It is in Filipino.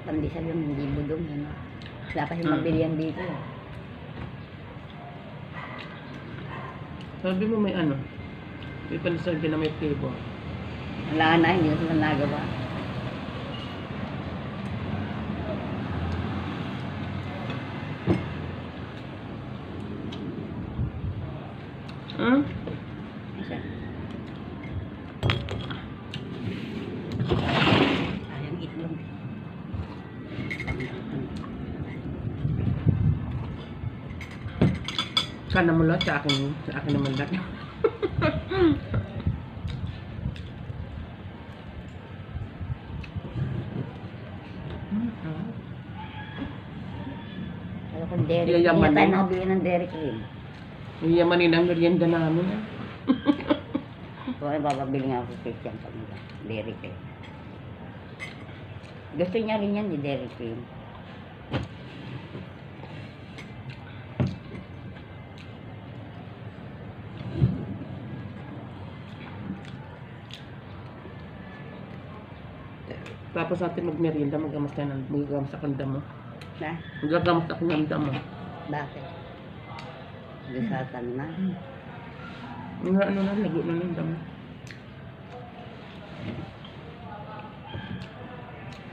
pandesal yung hindi budong. Yun. Wala kasi mabilihan dito. Sabi mo may ano? May pandesal din na may flavor. Wala na, hindi na sila nagawa. Hmm? Isa. Ayang itlog. Sana mo lang sa akin naman lang. Ano kung dairy? Yayaman Hindi tayo mo. nakabili ng dairy cream. Yamanin ang merienda namin. So, ay bababili nga ako sa Christian pag nila. Dairy cream. Gusto niya rin yan, di dairy cream. Tapos natin magmerienda, magamas sa kanda mo. Na? Magamas ako ng kanda mo. Bakit? Gisatan na. Ano na, lago na ng damo.